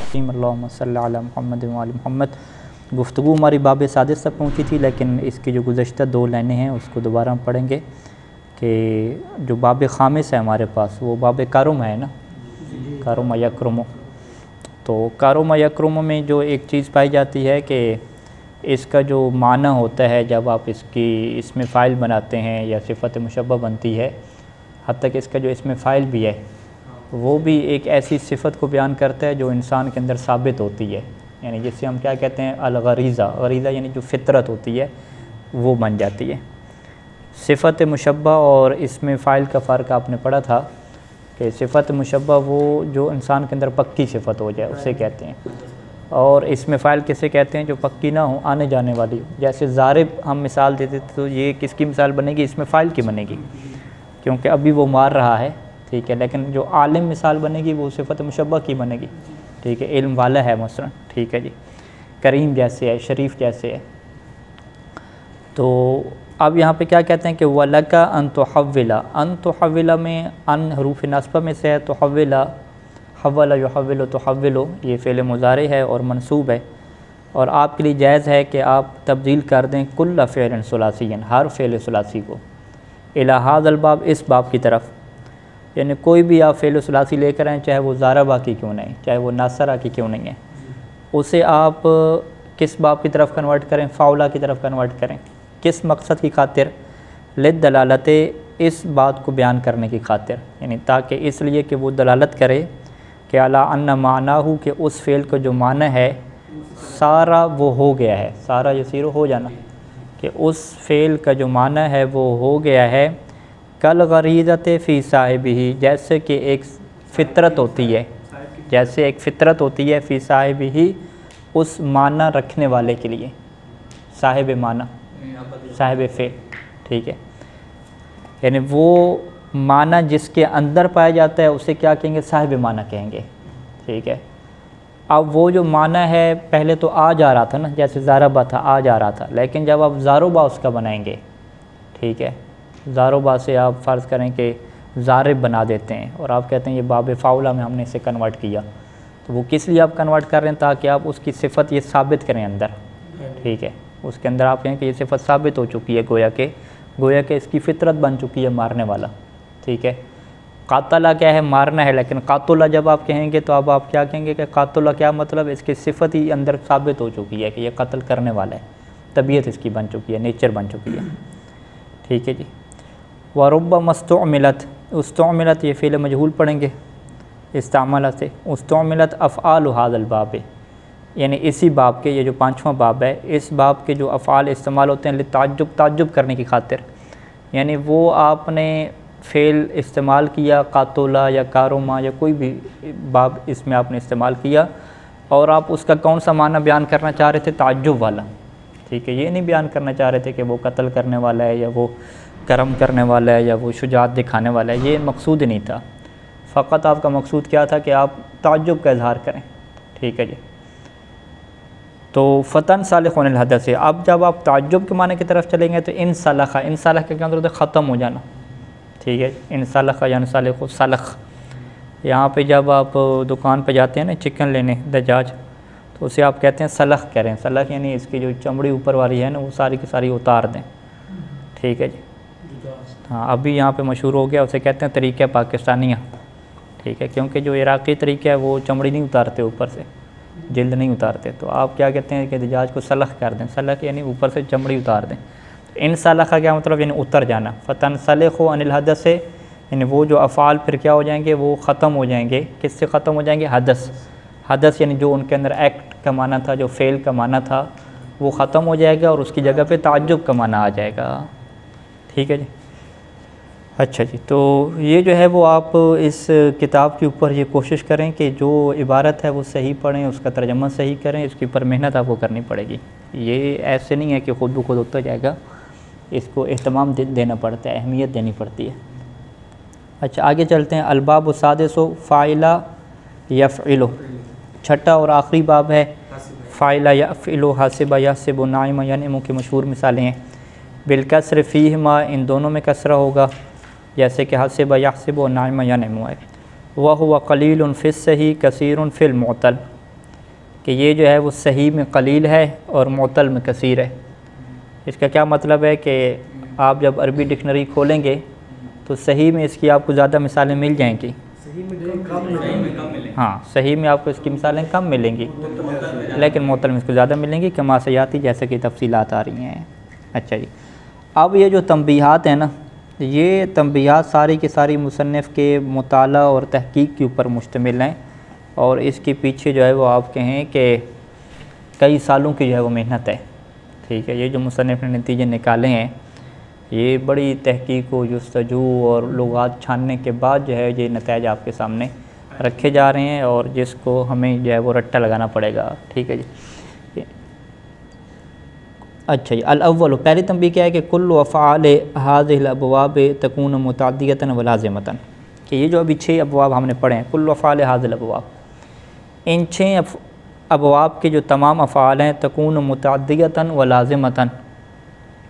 الرحیم اللہم صلی علی محمد وعلی محمد۔ گفتگو ہماری باب سادس تک پہنچی تھی، لیکن اس کی جو گزشتہ 2 لائنیں ہیں اس کو دوبارہ ہم پڑھیں گے کہ جو باب خامس ہے ہمارے پاس وہ باب کرم ہے نا، کرم یکرم۔ تو کرم یکرم میں جو ایک چیز پائی جاتی ہے کہ اس کا جو معنی ہوتا ہے جب آپ اس میں فاعل بناتے ہیں یا صفت مشبہ بنتی ہے، حتیٰ کہ اس کا جو اسم فاعل بھی ہے وہ بھی ایک ایسی صفت کو بیان کرتا ہے جو انسان کے اندر ثابت ہوتی ہے، یعنی جس سے ہم کیا کہتے ہیں الغریزہ، غریزہ یعنی جو فطرت ہوتی ہے وہ بن جاتی ہے۔ صفت مشبہ اور اسم فاعل کا فرق آپ نے پڑھا تھا کہ صفت مشبہ وہ جو انسان کے اندر پکی صفت ہو جائے اسے کہتے ہیں، اور اسم فاعل کسے کہتے ہیں جو پکی نہ ہو، آنے جانے والی ہو۔ جیسے ضارب ہم مثال دیتے تھے تو یہ کس کی مثال بنے گی؟ اسم فاعل کی بنے گی، کیونکہ ابھی وہ مار رہا ہے، ٹھیک ہے۔ لیکن جو عالم مثال بنے گی وہ صفت مشبہ کی بنے گی، ٹھیک ہے، علم والا ہے مثلا، ٹھیک ہے جی، کریم جیسے ہے، شریف جیسے ہے۔ تو اب یہاں پہ کیا کہتے ہیں کہ وَلَكَ أَن تُحَوِّلَ، ان تحوّل میں ان حروف نصبہ میں سے ہے، تحوّل حول یحول تحول، یہ فعل مضارع ہے اور منصوب ہے، اور آپ کے لیے جائز ہے کہ آپ تبدیل کر دیں کل فعل ثلاثی، ہر فعل ثلاثی کو، الی ھذا الباب، اس باب کی طرف، یعنی کوئی بھی آپ فعل ثلاثی لے کر آئیں، چاہے وہ ضاربہ کی کیوں نہیں، چاہے وہ ناصرہ کی کیوں نہیں ہے، اسے آپ کس باب کی طرف کنورٹ کریں؟ فاعلہ کی طرف کنورٹ کریں۔ کس مقصد کی خاطر؟ للدلالت، اس بات کو بیان کرنے کی خاطر، یعنی تاکہ اس لیے کہ وہ دلالت کرے کہ علی ان معناہ، کہ اس فعل کا جو معنی ہے سارا وہ ہو گیا ہے، سارا یسیر ہو جانا، کہ اس فعل کا جو معنی ہے وہ ہو گیا ہے، کل غریزت فی صاحبہ، جیسے کہ ایک فطرت ہوتی ہے، جیسے ایک فطرت ہوتی ہے فی صاحبہ، اس معنی رکھنے والے کے لیے، صاحب معنی، صاحب فعل، ٹھیک ہے، یعنی وہ معنی جس کے اندر پایا جاتا ہے اسے کیا کہیں گے؟ صاحب معنی کہیں گے، ٹھیک ہے۔ اب وہ جو معنی ہے پہلے تو آ جا رہا تھا نا، جیسے ضاربہ تھا، آ جا رہا تھا، لیکن جب آپ ضاربہ اس کا بنائیں گے، ٹھیک ہے، ضاربہ سے آپ فرض کریں کہ ضارب بنا دیتے ہیں اور آپ کہتے ہیں یہ باب فاعلہ میں ہم نے اسے کنورٹ کیا، تو وہ کس لیے آپ کنورٹ کر رہے ہیں؟ تاکہ آپ اس کی صفت یہ ثابت کریں اندر، ٹھیک ہے، اس کے اندر آپ کہیں کہ یہ صفت ثابت ہو چکی ہے، گویا کہ اس کی فطرت بن چکی ہے مارنے والا، ٹھیک ہے۔ قاتلہ کیا ہے؟ مارنا ہے، لیکن قاتلہ جب آپ کہیں گے تو اب آپ کیا کہیں گے کہ قاتلہ کیا مطلب؟ اس کی صفت ہی اندر ثابت ہو چکی ہے کہ یہ قتل کرنے والا ہے، طبیعت اس کی بن چکی ہے، نیچر بن چکی ہے، ٹھیک ہے جی۔ وَرُبَّمَا اسْتُعْمِلَتْ، استعملت یہ فعل مجہول پڑھیں گے، استعملت سے، استعملت افعال ھذا الباب، یعنی اسی باب کے، یہ جو 5واں باب ہے، اس باب کے جو افعال استعمال ہوتے ہیں لتعجب، تعجب کرنے کی خاطر، یعنی وہ آپ نے فعل استعمال کیا قاتلہ یا کارما یا کوئی بھی باب اس میں آپ نے استعمال کیا، اور آپ اس کا کون سا معنی بیان کرنا چاہ رہے تھے؟ تعجب والا، ٹھیک ہے، یہ نہیں بیان کرنا چاہ رہے تھے کہ وہ قتل کرنے والا ہے یا وہ کرم کرنے والا ہے یا وہ شجاعت دکھانے والا ہے، یہ مقصود نہیں تھا، فقط آپ کا مقصود کیا تھا کہ آپ تعجب کا اظہار کریں، ٹھیک ہے جی۔ تو فتن صالح عن الحدث، اب جب آپ تعجب کے معنی کی طرف چلیں گے تو انسلخ، انسلخ کا کیا مطلب ہے؟ ختم ہو جانا، ٹھیک ہے، انسلخ یا انسلخ، سلخ، یہاں پہ جب آپ دکان پہ جاتے ہیں نا چکن لینے، دجاج، تو اسے آپ کہتے ہیں سلخ کہہ رہے ہیں، سلخ یعنی اس کی جو چمڑی اوپر والی ہے نا وہ ساری کی ساری اتار دیں، ٹھیک ہے جی۔ ہاں ابھی یہاں پہ مشہور ہو گیا، اسے کہتے ہیں طریقہ پاکستانیہ، ٹھیک ہے، کیونکہ جو عراقی طریقہ ہے وہ چمڑی نہیں اتارتے اوپر سے، جلد نہیں اتارتے، تو آپ کیا کہتے ہیں کہ دجاج کو سلخ کر دیں، سلخ یعنی اوپر سے چمڑی اتار دیں۔ ان سلخ کا کیا مطلب؟ یعنی اتر جانا، فتن صالح عن الحدث، یعنی وہ جو افعال پھر کیا ہو جائیں گے؟ وہ ختم ہو جائیں گے، کس سے ختم ہو جائیں گے؟ حدث، حدث یعنی جو ان کے اندر ایکٹ کا معنی تھا، جو فعل کا معنی تھا وہ ختم ہو جائے گا اور اس کی جگہ پہ تعجب کا معنی آ جائے گا، ٹھیک ہے جی۔ اچھا جی، تو یہ جو ہے وہ آپ اس کتاب کے اوپر یہ کوشش کریں کہ جو عبارت ہے وہ صحیح پڑھیں، اس کا ترجمہ صحیح کریں، اس کے اوپر محنت آپ کو کرنی پڑے گی، یہ ایسے نہیں ہے کہ خود بخود ہوتا جائے گا، اس کو اہتمام دینا پڑتا ہے، اہمیت دینی پڑتی ہے۔ اچھا آگے چلتے ہیں، الباب السادس فاعل یفعل، چھٹا اور آخری باب ہے، فاعل یفعل، حاسب یحسب، نعم ینعم کی مشہور مثالیں ہیں، بالکسر فیہما، ان دونوں میں کسرہ ہوگا، جیسے کہ حاسب یحسب و نعم ینعم ہے، وہو قلیل فی الصحیح کثیر فی المعطل، کہ یہ جو ہے وہ صحیح میں قلیل ہے اور معطل میں کثیر ہے۔ اس کا کیا مطلب ہے کہ آپ جب عربی ڈکشنری کھولیں گے تو صحیح میں اس کی آپ کو زیادہ مثالیں مل جائیں گی، ہاں صحیح میں آپ کو اس کی مثالیں کم ملیں گی، لیکن معطل میں اس کو زیادہ ملیں گی، کما سیاتی جیسے کہ تفصیلات آ رہی ہیں۔ اچھا جی، اب یہ جو تنبیہات ہیں نا، یہ تنبیہات ساری کی ساری مصنف کے مطالعہ اور تحقیق کے اوپر مشتمل ہیں، اور اس کے پیچھے جو ہے وہ آپ کہیں کہ کئی سالوں کی جو ہے وہ محنت ہے، ٹھیک ہے۔ یہ جو مصنف نے نتیجے نکالے ہیں، یہ بڑی تحقیق و جستجو اور لغات چھاننے کے بعد جو ہے یہ نتائج آپ کے سامنے رکھے جا رہے ہیں، اور جس کو ہمیں جو ہے وہ رٹا لگانا پڑے گا، ٹھیک ہے جی۔ اچھا جی، الاول پہلی تنبیہ کیا ہے کہ کل افعال هذه الابواب تکون متعدیۃ ولازمۃ، کہ یہ جو ابھی 6 ابواب ہم نے پڑھے ہیں، کل افعال هذه الابواب، ان 6 ابواب کے جو تمام افعال ہیں تکون متعدیۃ ولازمۃ،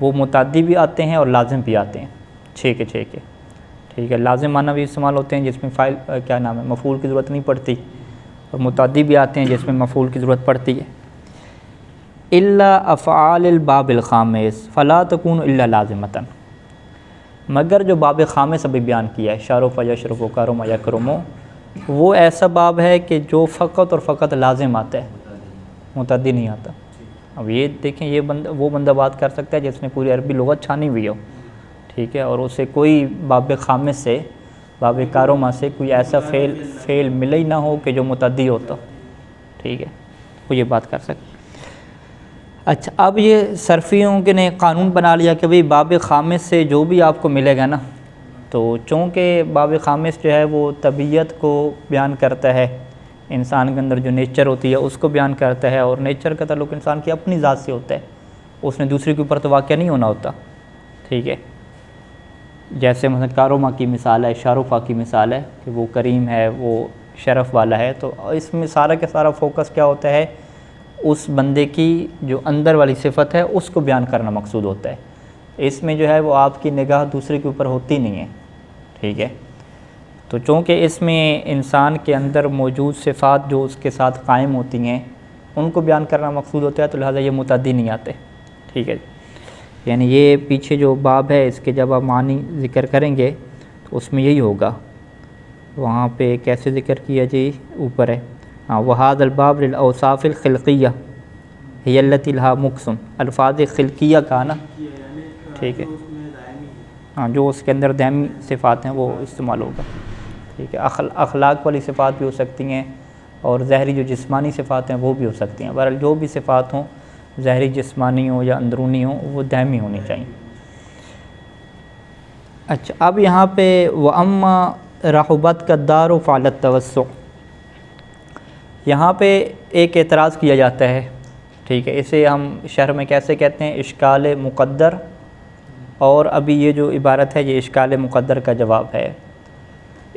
وہ متعدی بھی آتے ہیں اور لازم بھی آتے ہیں، 6 کے 6 کے، ٹھیک ہے۔ لازم معنی بھی استعمال ہوتے ہیں جس میں فاعل کیا نام ہے مفعول کی ضرورت نہیں پڑتی، اور متعدی بھی آتے ہیں جس میں مفعول کی ضرورت پڑتی ہے۔ الا افعال الباب الخامس فلا تکون الا لازمۃ، مگر جو باب خامس ابھی بیان کیا ہے، شرف و یشرف و کرم و یکرم، وہ ایسا باب ہے کہ جو فقط اور فقط لازم آتا ہے، متعدی نہیں آتا۔ اب یہ دیکھیں، یہ وہ بندہ بات کر سکتا ہے جس نے پوری عربی لغت چھانی ہوئی ہو، ٹھیک ہے، اور اسے کوئی باب خامس سے، باب کارما سے کوئی ایسا فعل ملے ہی نہ ہو کہ جو متعدی ہوتا، ٹھیک ہے، وہ یہ بات کر سکتا۔ اچھا، اب یہ صرفیوں کے نے قانون بنا لیا کہ بھئی باب خامس سے جو بھی آپ کو ملے گا نا، تو چونکہ باب خامس جو ہے وہ طبیعت کو بیان کرتا ہے، انسان کے اندر جو نیچر ہوتی ہے اس کو بیان کرتا ہے، اور نیچر کا تعلق انسان کی اپنی ذات سے ہوتا ہے، اس نے دوسری کے اوپر تو واقع نہیں ہونا ہوتا، ٹھیک ہے۔ جیسے مثلا کاروما کی مثال ہے، شارفہ کی مثال ہے کہ وہ کریم ہے، وہ شرف والا ہے، تو اس میں سارا کے سارا فوکس کیا ہوتا ہے، اس بندے کی جو اندر والی صفت ہے اس کو بیان کرنا مقصود ہوتا ہے، اس میں جو ہے وہ آپ کی نگاہ دوسرے کے اوپر ہوتی نہیں ہے، ٹھیک ہے۔ تو چونکہ اس میں انسان کے اندر موجود صفات جو اس کے ساتھ قائم ہوتی ہیں ان کو بیان کرنا مقصود ہوتا ہے، تو لہٰذا یہ متعدی نہیں آتے، ٹھیک ہے۔ یعنی یہ پیچھے جو باب ہے اس کے جب آپ معنی ذکر کریں گے تو اس میں یہی ہوگا، وہاں پہ کیسے ذکر کیا جی، اوپر ہے، ہاں، وَهَذَا الْبَابُ لِلْأَوْصَافِ الْخِلْقِيَّةِ هِيَ الَّتِي لَهَا مُقْسٌ، الفاظ خلقیہ کا نا، ٹھیک ہے، ہاں، جو اس کے اندر دائمی صفات ہیں وہ استعمال ہوگا، ٹھیک ہے۔ اخلاق والی صفات بھی ہو سکتی ہیں، اور ظاہری جو جسمانی صفات ہیں وہ بھی ہو سکتی ہیں، بہرحال جو بھی صفات ہوں، ظاہری جسمانی ہوں یا اندرونی ہوں، وہ دائمی ہونی چاہیے۔ اچھا، اب یہاں پہ وَأَمَّا رَحُبَتْ كَالدَّارُ فَعَلَى التَّوَسُّعِ، یہاں پہ ایک اعتراض کیا جاتا ہے، ٹھیک ہے، اسے ہم شرح میں کیسے کہتے ہیں، اشکال مقدر، اور ابھی یہ جو عبارت ہے یہ اشکال مقدر کا جواب ہے۔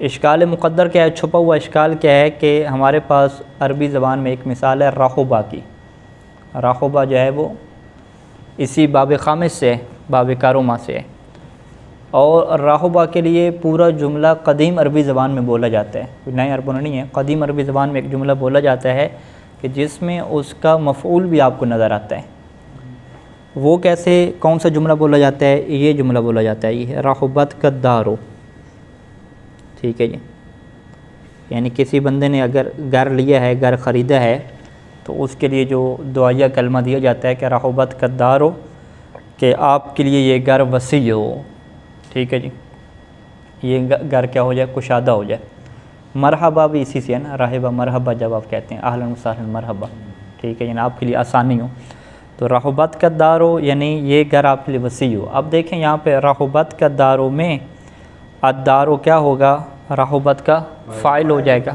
اشکال مقدر کیا ہے، چھپا ہوا اشکال کیا ہے کہ ہمارے پاس عربی زبان میں ایک مثال ہے رحبہ کی، رحبہ جو ہے وہ اسی باب خامس سے، باب کاروما سے ہے، اور رحبہ کے لیے پورا جملہ قدیم عربی زبان میں بولا جاتا ہے، کوئی نئے عربوں نہیں ہے، قدیم عربی زبان میں ایک جملہ بولا جاتا ہے کہ جس میں اس کا مفعول بھی آپ کو نظر آتا ہے۔ وہ کیسے، کون سا جملہ بولا جاتا ہے، یہ جملہ بولا جاتا ہے، یہ رحبت کالدار، ٹھیک ہے جی۔ یعنی کسی بندے نے اگر گھر لیا ہے، گھر خریدا ہے، تو اس کے لیے جو دعائیہ کلمہ دیا جاتا ہے کہ رحبت کالدار، کہ آپ کے لیے یہ گھر وسیع ہو، ٹھیک ہے جی، یہ گھر کیا ہو جائے، کشادہ ہو جائے۔ مرحبا بھی اسی سے ہے نا، راہبہ مرحبا جب آپ کہتے ہیں، اہلاً وسہلاً مرحبا، ٹھیک ہے، یعنی آپ کے لیے آسانی ہو، تو رحبت کالدار یعنی یہ گھر آپ کے لیے وسیع ہو۔ اب دیکھیں یہاں پہ رحبت کالدار میں الدار کیا ہوگا، رحبت کا فاعل ہو جائے گا،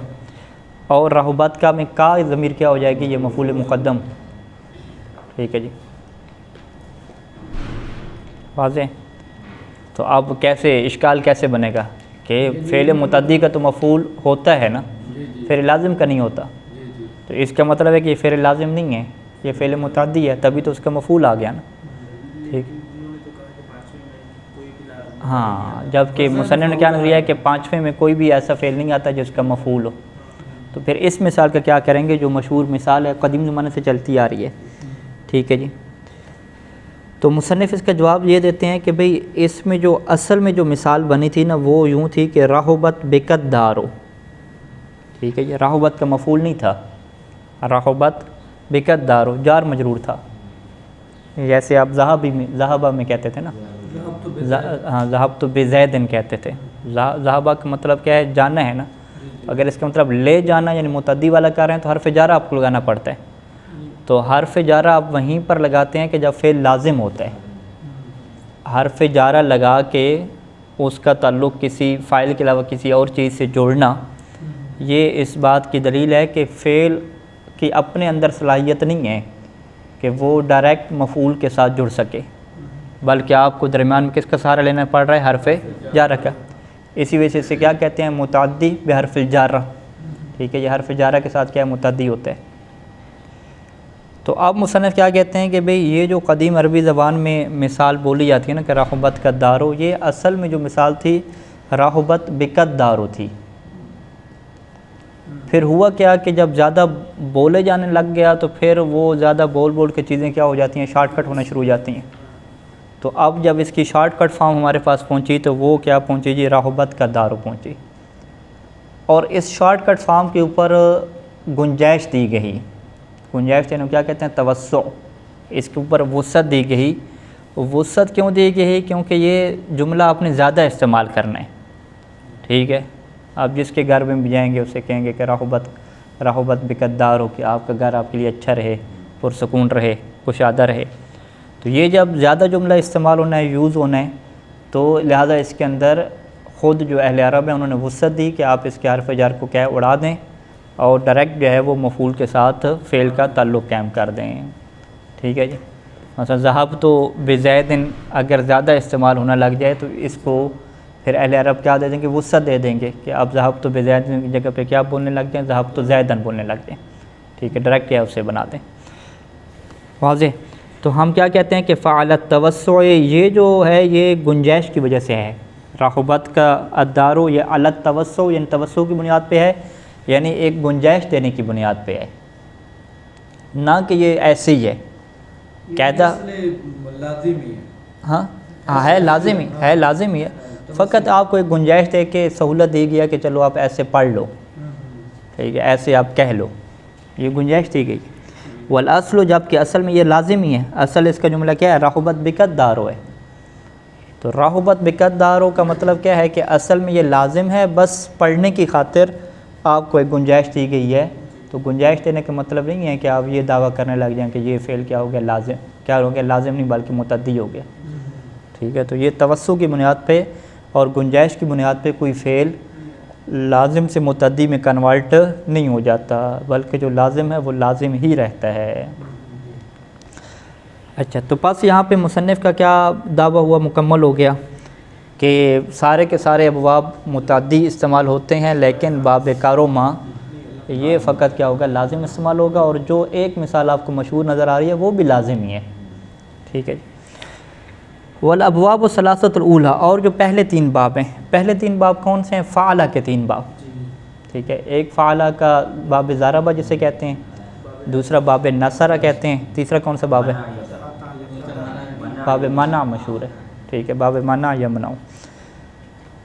اور رحبت کا میں کا ضمیر کیا ہو جائے گی، یہ مفعول مقدم، ٹھیک ہے جی، واضح۔ تو اب کیسے اشکال کیسے بنے گا کہ فعل متعدی کا تو مفعول ہوتا ہے نا، فعل لازم کا نہیں ہوتا، تو اس کا مطلب ہے کہ یہ فعل لازم نہیں ہے، یہ فعل متعدی ہے، تبھی تو اس کا مفعول آ گیا نا، ٹھیک۔ ہاں، جب کہ مصنف نے کیا نظریہ ہے کہ 5ویں میں کوئی بھی ایسا فعل نہیں آتا جس کا مفعول ہو، تو پھر اس مثال کا کیا کریں گے جو مشہور مثال ہے قدیم زمانے سے چلتی آ رہی ہے. ٹھیک ہے جی. تو مصنف اس کا جواب یہ دیتے ہیں کہ بھئی اس میں جو اصل میں جو مثال بنی تھی نا وہ یوں تھی کہ رحبت بکت دارو. ٹھیک ہے جی. رحبت کا مفعول نہیں تھا, رحبت بکت دارو جار مجرور تھا. جیسے آپ ذہبہ میں کہتے تھے نا, ہاں ذہب تو بزیدن کہتے تھے. ذہبہ کا مطلب کیا ہے, جانا ہے نا. اگر اس کا مطلب لے جانا یعنی متعدی والا کر رہے ہیں تو حرف جارہ آپ کو لگانا پڑتا ہے. تو حرف جارہ آپ وہیں پر لگاتے ہیں کہ جب فعل لازم ہوتا ہے. حرف جارہ لگا کے اس کا تعلق کسی فاعل کے علاوہ کسی اور چیز سے جوڑنا, یہ اس بات کی دلیل ہے کہ فعل کی اپنے اندر صلاحیت نہیں ہے کہ وہ ڈائریکٹ مفعول کے ساتھ جڑ سکے, بلکہ آپ کو درمیان میں کس کا سہارا لینا پڑ رہا ہے, حرف جارہ کا. اسی وجہ سے کیا کہتے ہیں متعدی بحرف الجارہ. ٹھیک ہے, یہ حرف جارہ کے ساتھ کیا ہے, متعدی ہوتا ہے. تو اب مصنف کیا کہتے ہیں کہ بھئی یہ جو قدیم عربی زبان میں مثال بولی جاتی ہے نا کہ رحبت کا دارو, یہ اصل میں جو مثال تھی رحبت بکت دارو تھی. پھر ہوا کیا کہ جب زیادہ بولے جانے لگ گیا تو پھر وہ زیادہ بول کے چیزیں کیا ہو جاتی ہیں, شارٹ کٹ ہونا شروع ہو جاتی ہیں. تو اب جب اس کی شارٹ کٹ فارم ہمارے پاس پہنچی تو وہ کیا پہنچی جی, رحبت کا دارو پہنچی. اور اس شارٹ کٹ فارم کے اوپر گنجائش دی گئی. گنجائش یعنی کیا کہتے ہیں, توسع. اس کے اوپر وسعت دی گئی. وسعت کیوں دی گئی, کیونکہ یہ جملہ آپ نے زیادہ استعمال کرنا ہے. ٹھیک ہے, آپ جس کے گھر میں بھی جائیں گے اسے کہیں گے کہ رحبت بکت دارو, کہ آپ کا گھر آپ کے لیے اچھا رہے, پرسکون رہے, کشادہ رہے. تو یہ جب زیادہ جملہ استعمال ہونا ہے, یوز ہونا ہے, تو لہٰذا اس کے اندر خود جو اہل عرب ہیں انہوں نے وسعت دی کہ آپ اس کے حرف جر کو کیا اڑا دیں اور ڈائریکٹ جو ہے وہ مفعول کے ساتھ فعل کا تعلق قائم کر دیں. ٹھیک ہے جی. مثلا ذہب تو بزیدن اگر زیادہ استعمال ہونا لگ جائے تو اس کو پھر اہل عرب کیا دے دیں گے, وسعت دے دیں گے کہ اب ذہب تو بزیدن کی جگہ پہ کیا بولنے لگ جائیں, ذہب تو زیدن بولنے لگ جائیں. ٹھیک ہے, ڈائریکٹ کیا اسے بنا دیں. واضح. تو ہم کیا کہتے ہیں کہ فعل التوسع, یہ جو ہے یہ گنجائش کی وجہ سے ہے. رحبت کا الدارو یہ علی التوسع یعنی توسع کی بنیاد پہ ہے, یعنی ایک گنجائش دینے کی بنیاد پہ ہے, نہ کہ یہ ایسے ہی ہے قاعدہ. ہاں ہے لازمی, ہے. فقط آپ کو ایک گنجائش دے کے سہولت دی گیا کہ چلو آپ ایسے پڑھ لو. ٹھیک ہے, ایسے آپ کہہ لو, یہ گنجائش دی گئی. والاصل, جب کہ اصل میں یہ لازمی ہے. اصل اس کا جملہ کیا ہے, رحبت بکت دارو ہے. تو رحبت بکت دارو کا مطلب کیا ہے کہ اصل میں یہ لازم ہے, بس پڑھنے کی خاطر آپ کو ایک گنجائش دی گئی ہے. تو گنجائش دینے کا مطلب نہیں ہے کہ آپ یہ دعویٰ کرنے لگ جائیں کہ یہ فعل کیا ہو گیا, لازم. کیا ہو گیا, لازم نہیں بلکہ متعدی ہو گیا. ٹھیک ہے, تو یہ توسع کی بنیاد پہ اور گنجائش کی بنیاد پہ کوئی فعل لازم سے متعدی میں کنورٹ نہیں ہو جاتا, بلکہ جو لازم ہے وہ لازم ہی رہتا ہے. اچھا, تو بس یہاں پہ مصنف کا کیا دعویٰ ہوا, مکمل ہو گیا کہ سارے کے سارے ابواب متعدی استعمال ہوتے ہیں, لیکن باب کارو ماں یہ فقط کیا ہوگا, لازم استعمال ہوگا. اور جو ایک مثال آپ کو مشہور نظر آ رہی ہے وہ بھی لازم ہی ہے. ٹھیک ہے جی. والابواب الثلاثۃ الاولیٰ, اور جو پہلے 3 باب ہیں, پہلے 3 باب کون سے ہیں, فعلہ کے 3 باب. ٹھیک ہے, ایک فعلہ کا باب ضربہ جسے کہتے ہیں, دوسرا باب نصرہ کہتے ہیں, تیسرا کون سا باب ہے, باب منع مشہور ہے. ٹھیک ہے, باب منع یا منع.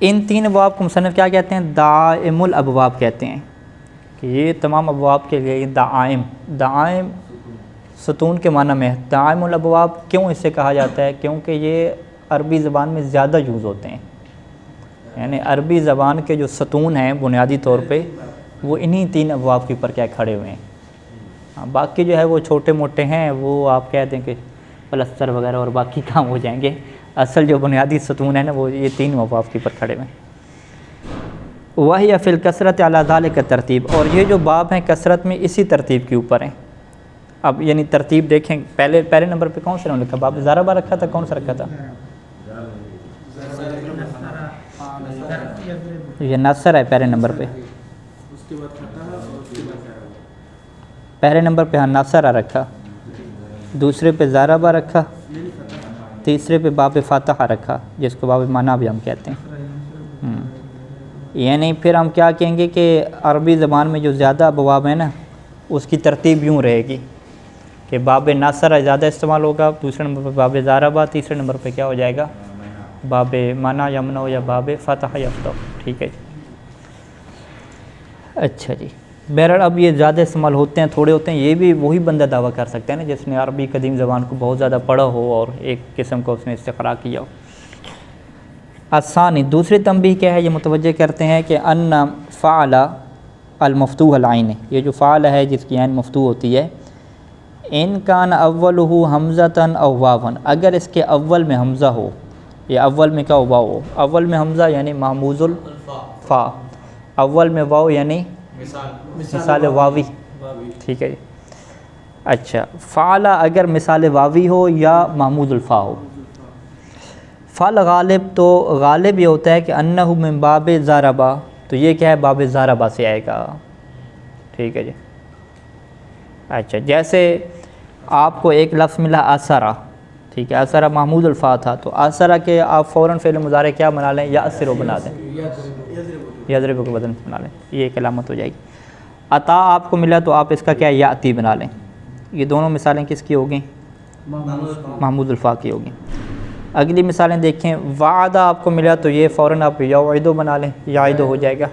ان 3 ابواب کو مصنف کیا کہتے ہیں, دائم الابواب کہتے ہیں. کہ یہ تمام ابواب کے لیے دائم ستون کے معنی میں ہے. دائم الابواب کیوں اسے کہا جاتا ہے, کیونکہ یہ عربی زبان میں زیادہ یوز ہوتے ہیں. یعنی عربی زبان کے جو ستون ہیں بنیادی طور پہ وہ انہی 3 ابواب کے اوپر کیا کھڑے ہوئے ہیں. باقی جو ہے وہ چھوٹے موٹے ہیں, وہ آپ کہہ دیں کہ پلستر وغیرہ اور باقی کام ہو جائیں گے. اصل جو بنیادی ستون ہے نا وہ یہ 3 ابواب کے اوپر کھڑے ہوئے ہیں. وہی فی الکثرت علی ذالک ترتیب, اور یہ جو باب ہیں کثرت میں اسی ترتیب کے اوپر ہیں. اب یعنی ترتیب دیکھیں, پہلے نمبر پہ کون سا لکھا, باب ضربہ رکھا تھا, کون سا رکھا تھا, یہ نصر ہے پہلے نمبر پہ. پہلے نمبر پہ ہاں نصر رکھا, دوسرے پہ ضربہ رکھا, تیسرے پہ باب فاتحہ رکھا جس کو باب منع بھی ہم کہتے ہیں. یعنی پھر ہم کیا کہیں گے کہ عربی زبان میں جو زیادہ ابواب ہیں نا اس کی ترتیب یوں رہے گی کہ باب ناصرہ زیادہ استعمال ہوگا، دوسرے نمبر پہ باب ضاربہ، تیسرے نمبر پہ کیا ہو جائے گا باب منع یمنع یا باب فتح یفتح، ٹھیک ہے جی۔ اچھا جی، بہرحال اب یہ زیادہ استعمال ہوتے ہیں تھوڑے ہوتے ہیں، یہ بھی وہی بندہ دعویٰ کر سکتا ہے نا جس نے عربی قدیم زبان کو بہت زیادہ پڑھا ہو اور ایک قسم کا اس نے استقراء کیا ہو۔ الثانی، دوسری تنبیہ کیا ہے، یہ متوجہ کرتے ہیں کہ ان فعل المفتوح العین، یہ جو فعل ہے جس کی عین مفتوح ہوتی ہے، ان کان اولہ حمزۃ او واون، اگر اس کے اول میں حمزہ ہو یا اول میں کیا ہو واو ہو، اول میں حمزہ یعنی محموز الفا، اول میں واو یعنی مثال واوی، ٹھیک ہے جی۔ اچھا، فعل اگر مثال واوی ہو یا محمود الفا ہو، فعل غالب، تو غالب یہ ہوتا ہے کہ انہ من باب ضربہ، تو یہ کیا ہے باب ضربہ سے آئے گا، ٹھیک ہے جی۔ اچھا، جیسے آپ کو ایک لفظ ملا اسرا، ٹھیک ہے، اسرا محمود الفا تھا، تو اسرا کے آپ فوراً فعل مضارع کیا بنا لیں، یا اسرو بنا دیں، یضرب کے بدن بنا لیں، یہ ایک علامت ہو جائے گی۔ عطا آپ کو ملا تو آپ اس کا کیا یاتی بنا لیں، یہ دونوں مثالیں کس کی ہوگیں، محمود الفا کی ہوگیں۔ اگلی مثالیں دیکھیں، وعدہ آپ کو ملا تو یہ فوراً آپ یوعدو بنا لیں، یعدو ہو جائے گا،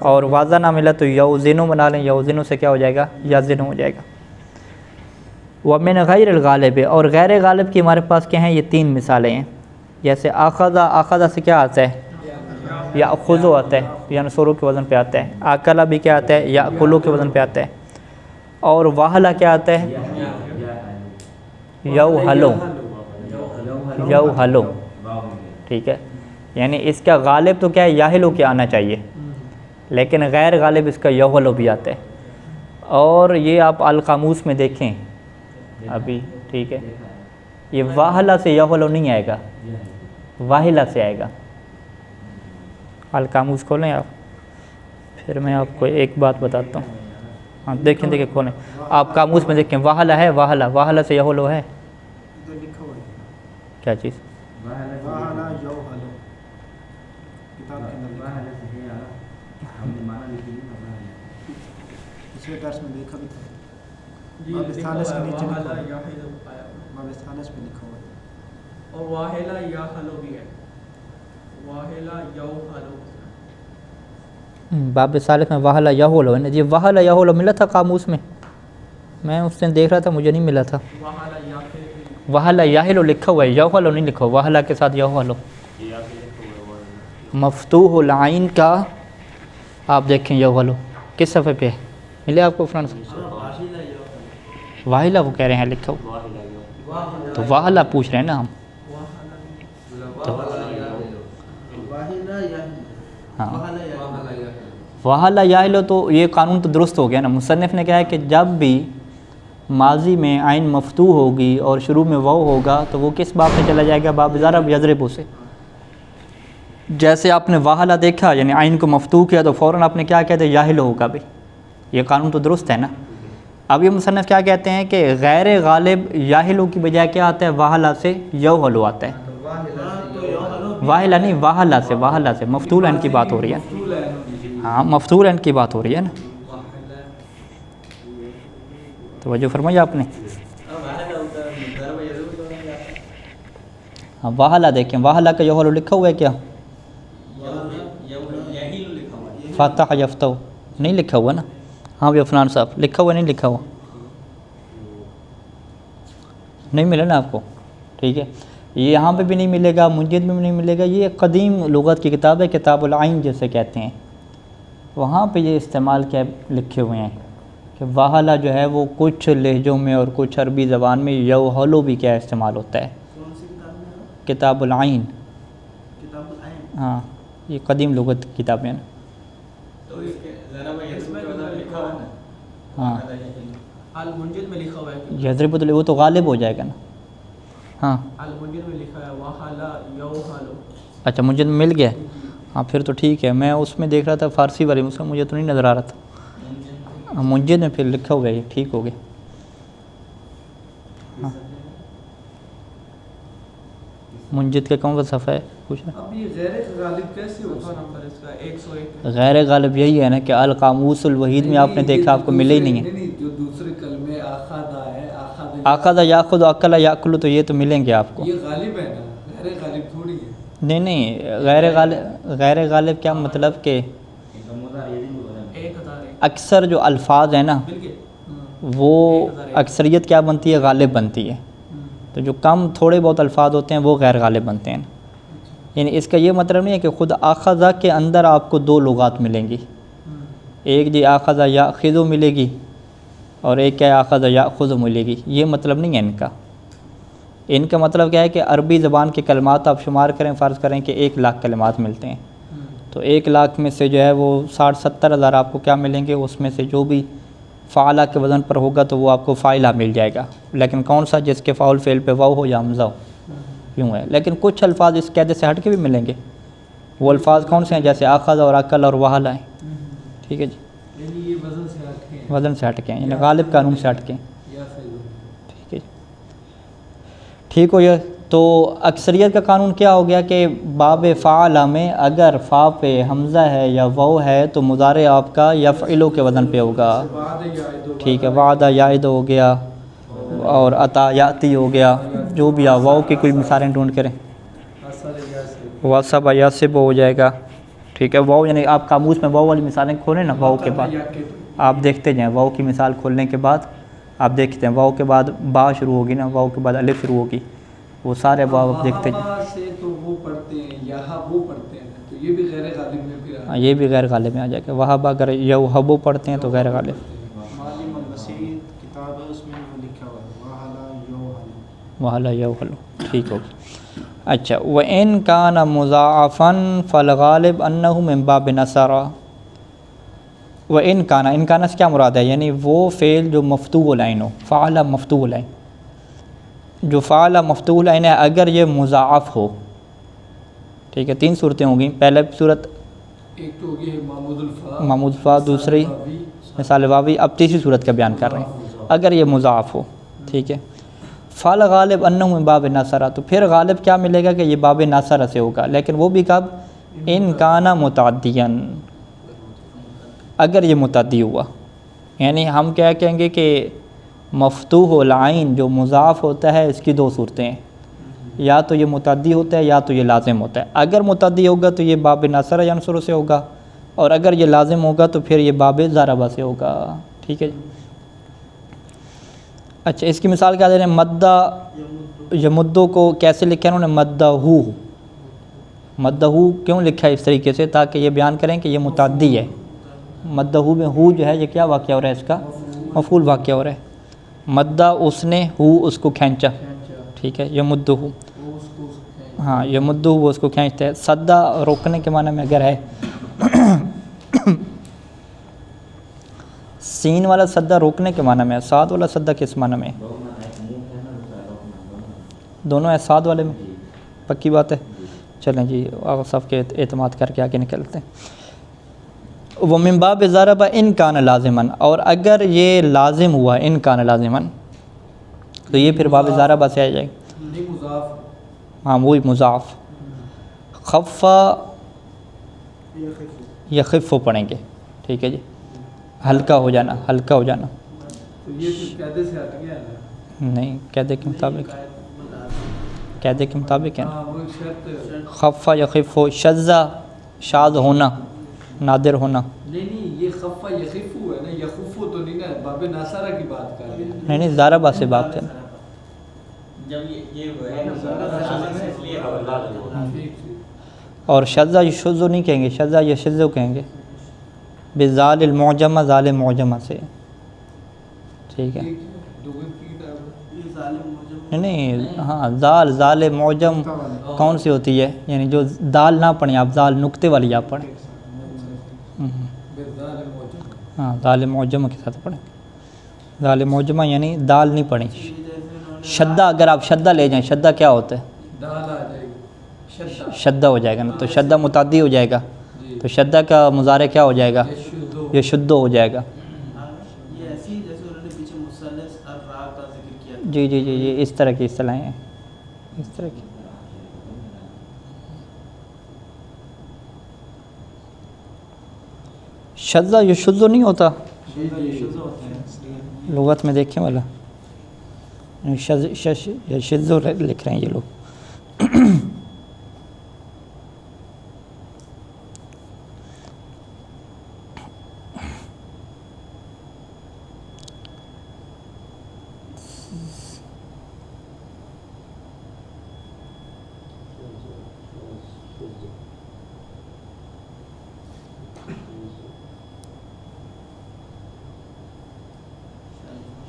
اور وعدہ نہ ملا تو یوزنو بنا لیں، یوزنو سے کیا ہو جائے گا، یزنو ہو جائے گا۔ ومن غیر الغالب، اور غیر غالب کی ہمارے پاس کیا ہیں، یہ تین مثالیں ہیں، جیسے آخذہ، آخذہ سے کیا آتا ہے، یأخذو آتا ہے، یعنی سورو کے وزن پہ آتا ہے، آکلہ بھی کیا آتا ہے، یأکلو کے وزن پہ آتا ہے، اور واہلہ کیا آتا ہے، یوہلو، یوہلو، ٹھیک ہے، یعنی اس کا غالب تو کیا ہے یاہلو کے آنا چاہیے، لیکن غیر غالب اس کا یوہلو بھی آتا ہے، اور یہ آپ القاموس میں دیکھیں ابھی، ٹھیک ہے، یہ واہلہ سے یوہلو نہیں آئے گا، واہلہ سے آئے گا۔ القاموس کھولیں آپ، پھر میں آپ کو ایک بات بتاتا ہوں، ہاں دیکھیں کھولیں آپ قاموس میں دیکھیں، واہلہ ہے، واہلہ، واہلہ سے یوہلو ہے، کیا چیز، باب ثالث میں واہلہ یہولو ہے نا جی، واہلہ یہولو ملا تھا قاموس میں اس دن دیکھ رہا تھا، مجھے نہیں ملا تھا، واہلہ یاہلو لکھا ہوا ہے، یوہلو نہیں لکھا ہوا، واہلہ کے ساتھ یوہلو، مفتوح العین کا آپ دیکھیں یوہلو کس صفحے پہ ہے، ملے آپ کو فرانس، واہلہ وہ کہہ رہے ہیں لکھا ہوا، تو واہلہ پوچھ رہے ہیں نا ہم، ہاں واہلہ یاہلو، تو یہ قانون تو درست ہو گیا نا، مصنف نے کہا ہے کہ جب بھی ماضی میں عین مفتوح ہوگی اور شروع میں واو ہوگا تو وہ کس باب میں چلا جائے گا، باب ضرب یضرب سے، جیسے آپ نے واہلہ دیکھا یعنی عین کو مفتوح کیا تو فوراً آپ نے کیا کہتے ہیں یاہلو ہوگا بھی، یہ قانون تو درست ہے نا۔ اب یہ مصنف کیا کہتے ہیں کہ غیر غالب یاہلو کی بجائے کیا آتا ہے، واہلہ سے یوہلو آتا ہے، واہلہ نہیں، واہلہ سے مفتوح العین کی بات ہو رہی ہے، ہاں مفتوح العین کی بات ہو رہی ہے نا، توجہ فرمائی آپ نے، ہاں واہلہ دیکھیں، واہلہ کا یوہلو لکھا ہوا ہے کیا، فتح یفتح نہیں لکھا ہوا نا، ہاں بھی عفنان صاحب لکھا ہوا نہیں لکھا ہوا، نہیں ملا نا آپ کو، ٹھیک ہے، یہ یہاں پہ بھی نہیں ملے گا، منجد میں بھی نہیں ملے گا، یہ قدیم لغت کی کتاب ہے، کتاب العین جیسے کہتے ہیں، وہاں پہ یہ استعمال کیا لکھے ہوئے ہیں کہ واہلہ جو ہے وہ کچھ لہجوں میں اور کچھ عربی زبان میں یوہلو بھی کیا استعمال ہوتا ہے، کتاب العین، ہاں یہ قدیم لغت کی کتابیں ہیں، ہاں المنجد میں لکھا ہوا ہے، یضرب وہ تو غالب ہو جائے گا نا، ہاں المنجد میں لکھا ہے واہلہ یوہلو، اچھا منجد میں مل گیا، ہاں پھر تو ٹھیک ہے، میں اس میں دیکھ رہا تھا فارسی والی مسلم، مجھے تو نہیں نظر آ رہا تھا، منجد میں پھر لکھا ہوا ہے، یہ ٹھیک ہو گیا، ہاں منجد کا کون سا صفحہ ہے پوچھ رہا اب یہ غیر غالب کیسے ہو چوتھا نمبر اس کا 101 غیر غالب یہی ہے نا کہ القاموس الوحید میں آپ نے دیکھا آپ کو ملے ہی نہیں ہے. نہیں جو دوسرے کلمے آخذہ ہے آخذ یاخذ اکل یاکل تو یہ تو ملیں گے آپ کو. یہ غالب ہے نا، غیر غالب تھوڑی ہے. نہیں غیر غالب کیا مطلب کہ 1001 اکثر جو الفاظ ہیں نا بالکل وہ اکثریت کیا بنتی ہے؟ غالب بنتی ہے. تو جو کم تھوڑے بہت الفاظ ہوتے ہیں وہ غیر غالب بنتے ہیں. یعنی اس کا یہ مطلب نہیں ہے کہ خود آخذہ کے اندر آپ کو دو لغات ملیں گی. ایک جی آخذ یاخذ ملے گی اور ایک کیا آخذ یاخذ ملے گی. یہ مطلب نہیں ہے ان کا. ان کا مطلب کیا ہے کہ عربی زبان کے کلمات آپ شمار کریں، فرض کریں کہ 1 لاکھ کلمات ملتے ہیں، تو 1 لاکھ میں سے جو ہے وہ 60-70 ہزار آپ کو کیا ملیں گے، اس میں سے جو بھی فعلہ کے وزن پر ہوگا تو وہ آپ کو فاعلہ مل جائے گا. لیکن کون سا؟ جس کے فاعل فعل پہ واو ہو یا حمزہ ہو، یوں ہے. لیکن کچھ الفاظ اس قاعدے سے ہٹ کے بھی ملیں گے. وہ الفاظ کون سے ہیں؟ جیسے آخذ اور عقل اور وہلا ہیں. ٹھیک ہے جی، یعنی یہ وزن سے ہٹ کے ہیں. وزن سے ہٹ کے ہیں، یعنی غالب قانون سے ہٹ کے ہیں. یا خیر. ٹھیک ہے جی، ٹھیک ہو. یہ تو اکثریت کا قانون کیا ہو گیا کہ باب فعلہ میں اگر فا پہ حمزہ ہے یا واو ہے تو مضارع آپ کا یفعلو کے وزن پہ ہوگا. ٹھیک ہے، وعدہ یعد ہو گیا اور عطا یاتی ہو گیا، جو بھی واو کی کوئی مثالیں ڈھونڈ کریں. وصب یاسب ہو جائے گا. ٹھیک ہے، واو یعنی آپ قاموس میں واو والی مثالیں کھولیں نا، واو کے بعد آپ دیکھتے جائیں. واو کی مثال کھولنے کے بعد آپ دیکھتے ہیں واو کے بعد با شروع ہوگی نا، واو کے بعد الف شروع ہوگی، وہ سارے واو آپ دیکھتے جائیں. سے تو وہ پڑھتے ہیں یہاں وہ پڑھتے ہیں، تو یہ بھی غیر غالب میں پھر یہ بھی غیر غالب میں آ جائے گا. وہاب اگر یوہبو پڑھتے ہیں تو غیر غالب. معلم المسید کتاب ہے، اس میں لکھا ہوا ہے وَحَلَا يُوحَلُ. وَحَلَا يَوْحَلُ. ٹھیک ہوگا. اچھا، وَإِن كَانَ مُضَاعَفًا فَالْغَالِبُ أَنَّهُ مِن بَابِ نَصَرَ. وَإِن كَانَ، ان کانا سے کیا مراد ہے؟ یعنی وہ فعل جو مفتوح العین ہو، فعل مفتوح العین، جو فعل مفتوح العین ہے اگر یہ مضاعف ہو. ٹھیک ہے، 3 صورتیں ہوں گی. پہلے صورت ایک تو ہوگی محمود الفا، محمود الفا، دوسری مثال واوی. اب تیسری صورت کا بیان کر رہے ہیں اگر یہ مضاعف ہو. ٹھیک ہے، فال غالب انہ من باب ناصرہ، تو پھر غالب کیا ملے گا کہ یہ باب ناصرہ سے ہوگا. لیکن وہ بھی کب؟ ان کانا متعدیاً، اگر یہ متعدی ہوا. یعنی ہم کیا کہیں گے کہ مفتوح العین جو مضاف ہوتا ہے اس کی 2 صورتیں ہیں، یا تو یہ متعدی ہوتا ہے یا تو یہ لازم ہوتا ہے. اگر متعدی ہوگا تو یہ باب ناصرہ ینصر سے ہوگا، اور اگر یہ لازم ہوگا تو پھر یہ باب ضربہ سے ہوگا. ٹھیک ہے جی. اچھا، اس کی مثال کیا دے رہے ہیں؟ مدہ یمدو کو کیسے لکھا ہے انہوں نے؟ مدہو. مدہو کیوں لکھا ہے اس طریقے سے؟ تاکہ یہ بیان کریں کہ یہ متعدی ہے. مدہو میں ہو جو ہے یہ کیا واقعہ ہو رہا ہے؟ اس کا مفعول واقعہ ہو رہا ہے. مدہ اس نے، ہو اس کو کھینچا. ٹھیک ہے، یمدہو. ہاں، یمدہو وہ اس کو کھینچتا ہے. صدہ روکنے کے معنی میں اگر ہے سین والا صدہ روکنے کے معنی میں ہے، ساد والا صدہ کس معنی میں؟ دونوں ہے ساد والے میں. پکی بات ہے. چلیں جی، صف کے اعتماد کر کے آگے نکلتے ہیں. وہ من باب ضرب ان کان لازمن، اور اگر یہ لازم ہوا ان کان لازمن تو یہ پھر باب ضرب سے آ جائے گا. ہاں، وہی مضاف. خفا یخف پڑھیں گے. ٹھیک ہے جی، ہلکا ہو جانا، ہلکا ہو جانا. تو یہ پھر قاعدے سے ہٹ گیا نا. نہیں، قاعدے کے مطابق، قاعدے کے مطابق ہے نا. ہاں، وہ شرط. خفا یخف، شذا شاذ ہونا، نادر ہونا. نہیں یہ خفا یخفو ہے نا، یخفو تو نہیں نا، باب ناصرہ کی بات کر رہے ہیں. نہیں نہیں، ضربہ سے بات ہے. جب یہ ہے نا اور شذا یشذو نہیں کہیں گے، شذا یشذو کہیں گے. بذال المعجمہ، ذال معجمہ سے. ٹھیک ہے، نہیں نہیں، ہاں ذال، ذال معجم کون سی ہوتی ہے؟ یعنی جو دال نہ پڑھیں آپ، ذال نقطے والی آپ پڑھیں. ہاں، ذال معجمہ کے ساتھ پڑھیں. ذال معجمہ یعنی دال نہیں پڑھیں. شدہ، اگر آپ شدہ لے جائیں، شدہ کیا ہوتا ہے؟ دال آ جائے گی، شدہ ہو جائے گا نا، تو شدہ متعدی ہو جائے گا. تو شدہ کا مضارع کیا ہو جائے گا؟ یہ شدہ ہو جائے گا. یہ ایسی جیسے انہوں نے پیچھے مثلث الراء کا ذکر کیا. جی جی جی جی، اس طرح کی اصطلاحیں ہیں، اس طرح کی. شذ یہ شذ نہیں ہوتا شذ ہوتا ہے اس لیے لغت میں دیکھیں والا شذ لکھ رہے ہیں یہ لوگ.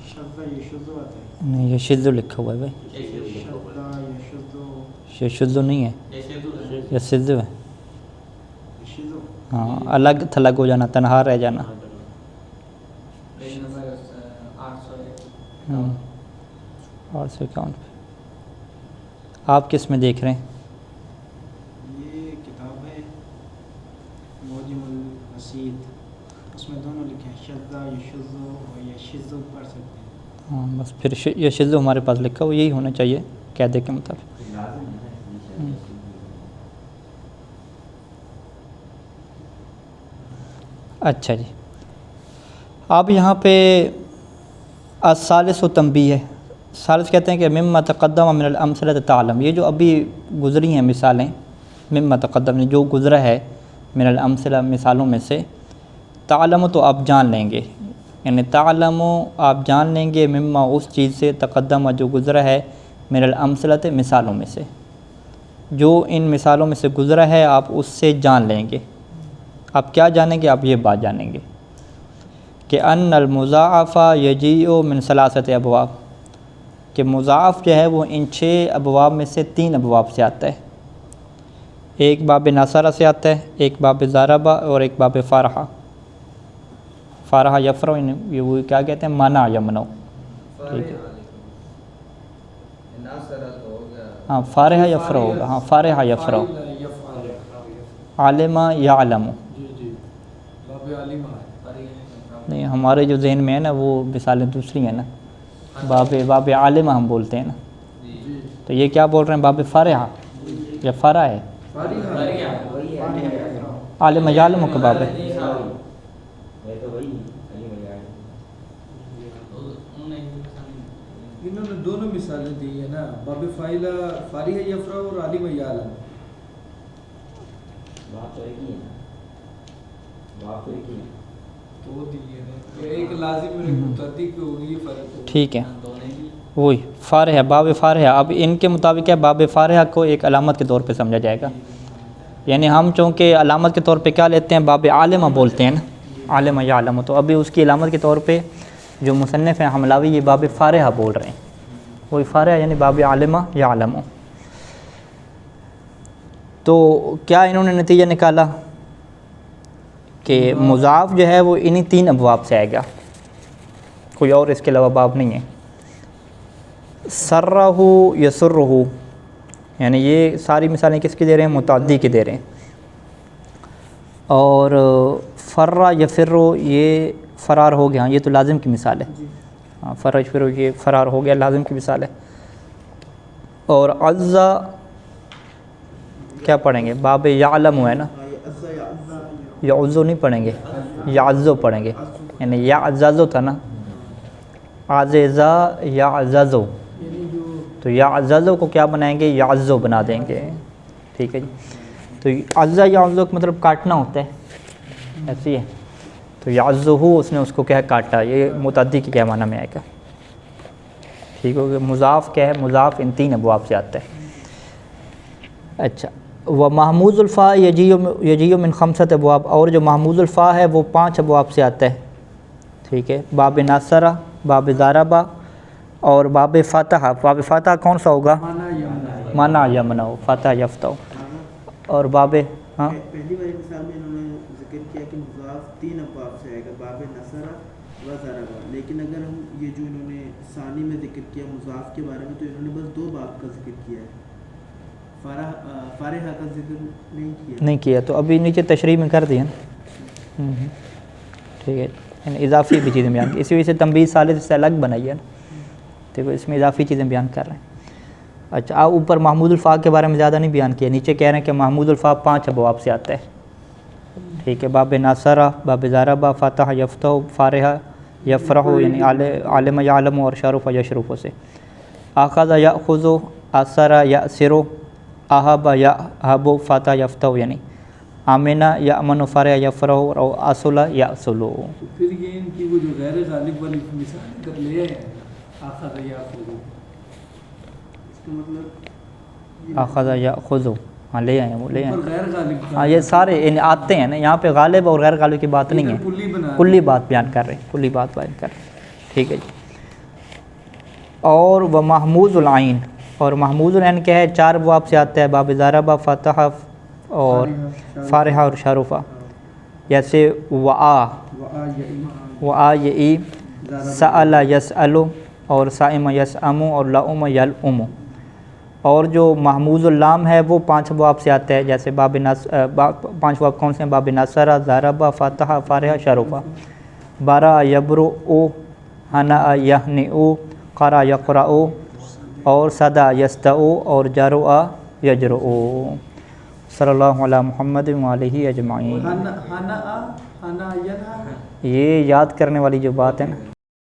شذ یہ شذ ہوتا ہے نہیں یہ شذ لکھا ہوا ہے بھائی, یہ شذ نہیں ہے, یہ شذ ہے. ہاں الگ تھلگ ہو جانا, تنہا رہ جانا. Page number 801. 851 پہ آپ کس میں دیکھ رہے ہیں؟ یہ کتاب ہے موجم الرسید, اس میں دونوں لکھے ہیں شذ یشذ اور یشذ پڑھ سکتے ہیں. ہاں بس پھر یہ شذ ہمارے پاس لکھا ہو, یہی ہونا چاہیے قاعدے کے مطابق. اچھا جی, آپ یہاں پہ الثالث و تنبیہ ہے. ثالث کہتے ہیں کہ مما تقدم من الامثلۃ تعلم, یہ جو ابھی گزری ہیں مثالیں, مما تقدم جو گزرا ہے من الامثلہ مثالوں میں سے, تعلم تو آپ جان لیں گے, یعنی تعلم آپ جان لیں گے, مما اس چیز سے, تقدم جو گزرا ہے, من الامثلۃ مثالوں میں سے, جو ان مثالوں میں سے گزرا ہے آپ اس سے جان لیں گے. آپ کیا جانیں گے؟ آپ یہ بات جانیں گے کہ ان المضاعف یجیء من ثلاثۃ ابواب, کہ مضاعف جو ہے وہ ان 6 ابواب میں سے 3 ابواب سے آتا ہے. ایک باب ناصرہ سے آتا ہے, ایک باب ضربہ اور ایک باب فارحہ. فارحہ یفرح, یہ وہ کیا کہتے ہیں, منع یمنع. ٹھیک ہے, ہاں فارحہ یفرح ہوگا, ہاں فارحہ یفرح, عالمہ یعلم. نہیں ہمارے جو ذہن میں ہے نا وہ مثالیں دوسری ہیں نا, باب عالمہ ہم بولتے ہیں نا, تو یہ کیا بول رہے ہیں, باب فارحہ یا فرع ہے, عالمہ یعلم کا باب ہے. انہوں نے دونوں مثالیں دی ہیں نا, باب فائلہ فارح یفرح اور عالم یعلم. بات تو ایک ہی ہے نا, بات تو ایک ہی ہے. تو دی ہے نا, ایک لازم اور ایک متعدی کو یہ فرق ہے. ٹھیک ہے, وہی فارحہ, باب فارحہ. اب ان کے مطابق ہے باب فارحہ کو ایک علامت کے طور پہ سمجھا جائے گا, یعنی ہم چونکہ علامت کے طور پہ کیا لیتے ہیں, باب عالمہ بولتے ہیں نا, عالمہ یعلم, تو ابھی اس کی علامت کے طور پہ جو مصنف ہیں حملاوی یہ باب فارحہ بول رہے ہیں. وہی فارحہ یعنی باب عالمہ یعلم. تو کیا انہوں نے نتیجہ نکالا کہ مضاف جو ہے وہ انہی 3 ابواب سے آئے گا, کوئی اور اس کے علاوہ باب نہیں ہے. سرہ یسرہ, یعنی یہ ساری مثالیں کس کی دے رہے ہیں, متعدی کی دے رہے ہیں. اور فرہ یفر, یہ فرار ہو گیا, یہ تو لازم کی مثال ہے. ہاں فرہ یفر, یہ فرار ہو گیا, لازم کی مثال ہے. اور عزا کیا پڑھیں گے, باب یعلم ہے نا, یعزو نہیں پڑھیں گے, یعزو پڑھیں گے, یعنی یعززو تھا نا, عززا یعززو, تو یعززو کو کیا بنائیں گے, یعزو بنا دیں گے. ٹھیک ہے جی, تو عزا یعزو کا مطلب کاٹنا ہوتا ہے, ایسی ہے. تو یعزو اس نے اس کو کیا کاٹا, یہ متعدی کے کیا معنی میں آئے گا. ٹھیک ہو گیا. مضاف کیا ہے, مضاف ان 3 ابواب سے آتا ہے. اچھا, وہ محمود الفا یجیء من 5 ابواب, اور جو محمود الفا ہے وہ 5 ابواب سے آتا ہے. ٹھیک ہے, باب ناصرہ, باب ضربہ اور باب فتح. باب فتح کون سا ہوگا, منع یمنع, فتح یفتح. اور باب ہاں پہلی والی مثال میں انہوں نے ذکر کیا کہ مضاف 3 ابواب سے آئے گا, باب نصرہ و ضربہ. لیکن اگر ہم یہ جو انہوں نے ثانی میں ذکر کیا مضاف کے بارے میں, تو انہوں نے بس 2 باب کا ذکر کیا ہے, فارحہ کا ذکر نہیں کیا. تو ابھی نیچے تشریح میں کر دیا نا. ٹھیک ہے, یعنی اضافی بھی چیزیں بیان کی, اسی وجہ سے تنبیہ ثالث سے الگ بنائی ہے نا. دیکھو اس میں اضافی چیزیں بیان کر رہے ہیں. اچھا, آپ اوپر محمود الفا کے بارے میں زیادہ نہیں بیان کیا, نیچے کہہ رہے ہیں کہ محمود الفا 5 ابواب سے آتا ہے. ٹھیک ہے. باب ناصرہ، باب ضربہ، فتح یفتح، فارح یفرح یعنی عالم یعلم اور شرف یشرف سے. اخذ یاخذ، اثر یأثر، احب یحب، فتح یفتح یعنی آمنہ یامن، فرح یفرح اور اصل یاصل. تو پھر یہ ان کی وہ جو غیر غالب والی مثال کر لے آئے ہیں آخذ یاخذ، اس کا مطلب اخذ یاخذ، ہاں لے آئے ہیں وہ لے آئے اور ہیں. غیر غالب ہاں یہ سارے یعنی آتے ہیں نا یہاں پہ غالب اور غیر غالب کی بات نہیں ہے، کلی بنا کلی بات بیان کر رہے ہیں، کلی بات بیان کر رہے ہیں. ٹھیک ہے جی. اور وہ محمود العین، اور محمود العین کیا ہے؟ 4 ابواب سے آتا ہے. باب ضربہ، فتح اور فارحہ اور شرفہ. جیسے وآ یئی، سأل یسأل اور سائم یسأم اور لؤم یلؤم. اور جو محموز اللام ہے وہ 5 ابواب سے آتا ہے. جیسے 5 ابواب کون سے ہیں؟ باب نصرہ، ضربہ، فتح، فارحہ، شرفہ. برأ یبرؤ، ہنأ یہنئ، قرأ یقرأ اور صدع یستع اور جرؤ یجرؤ. صلی اللہ علی محمد وآلہ اجمعین. ہنا ینہا یہ یاد کرنے والی جو بات ہے نا